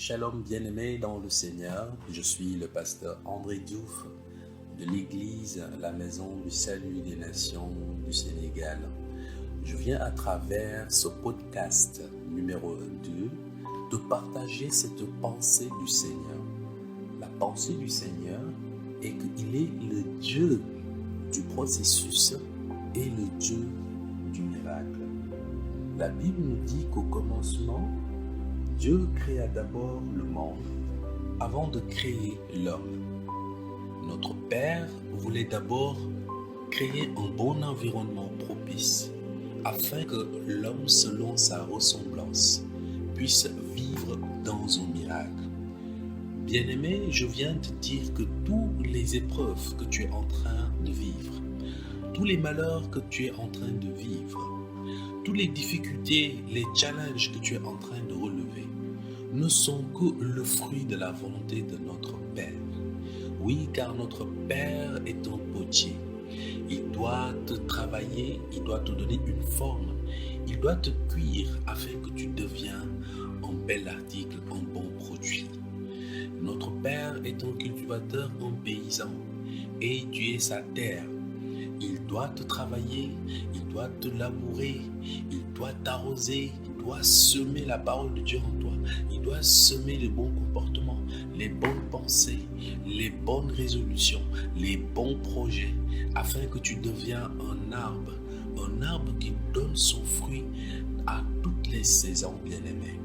Shalom bien-aimés dans le Seigneur, je suis le pasteur André Diouf de l'église La Maison du Salut des Nations du Sénégal. Je viens à travers ce podcast numéro 2 de partager cette pensée du Seigneur. La pensée du Seigneur est qu'il est le Dieu du processus et le Dieu du miracle. La Bible nous dit qu'au commencement, Dieu créa d'abord le monde avant de créer l'homme. Notre Père voulait d'abord créer un bon environnement propice afin que l'homme, selon sa ressemblance, puisse vivre dans un miracle. Bien-aimé, je viens te dire que toutes les épreuves que tu es en train de vivre, tous les malheurs que tu es en train de vivre, toutes les difficultés, les challenges que tu es en train de relever ne sont que le fruit de la volonté de notre Père. Oui, car notre Père est un potier. Il doit te travailler, il doit te donner une forme, il doit te cuire afin que tu deviennes un bel article, un bon produit. Notre Père est un cultivateur, un paysan, et tu es sa terre. Il doit te travailler, il doit te labourer, il doit t'arroser, il doit semer la parole de Dieu en toi, il doit semer les bons comportements, les bonnes pensées, les bonnes résolutions, les bons projets, afin que tu deviennes un arbre qui donne son fruit à toutes les saisons, bien-aimés.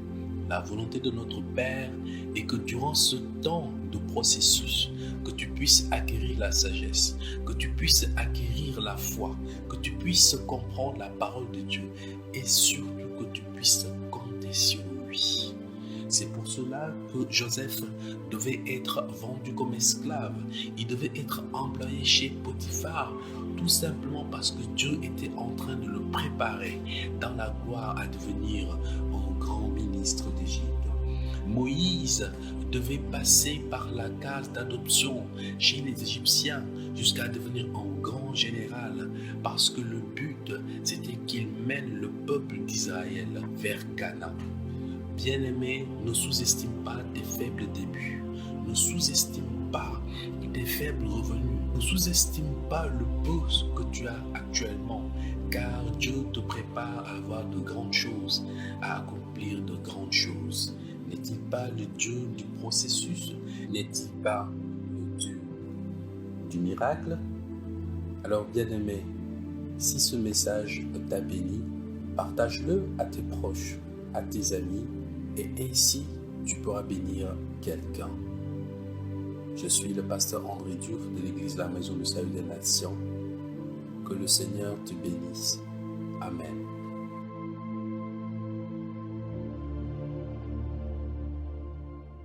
La volonté de notre Père est que durant ce temps de processus, que tu puisses acquérir la sagesse, que tu puisses acquérir la foi, que tu puisses comprendre la parole de Dieu et surtout que tu puisses compter sur lui. C'est pour cela que Joseph devait être vendu comme esclave. Il devait être employé chez Potiphar, tout simplement parce que Dieu était en train de le préparer dans la gloire à devenir un grand ministre d'Égypte. Moïse devait passer par la case d'adoption chez les Égyptiens jusqu'à devenir un grand général parce que le but, c'était qu'il mène le peuple d'Israël vers Canaan. Bien-aimé, ne sous-estime pas tes faibles débuts, ne sous-estime pas tes faibles revenus, ne sous-estime pas le poste que tu as actuellement, car Dieu te prépare à avoir de grandes choses, à accomplir de grandes choses. N'est-il pas le Dieu du processus? N'est-il pas le Dieu du miracle? Alors, bien-aimé, si ce message t'a béni, partage-le à tes proches, à tes amis, et ainsi tu pourras bénir quelqu'un. Je suis le pasteur André Diouf de l'église La Maison du Salut des Nations. Que le Seigneur te bénisse. Amen.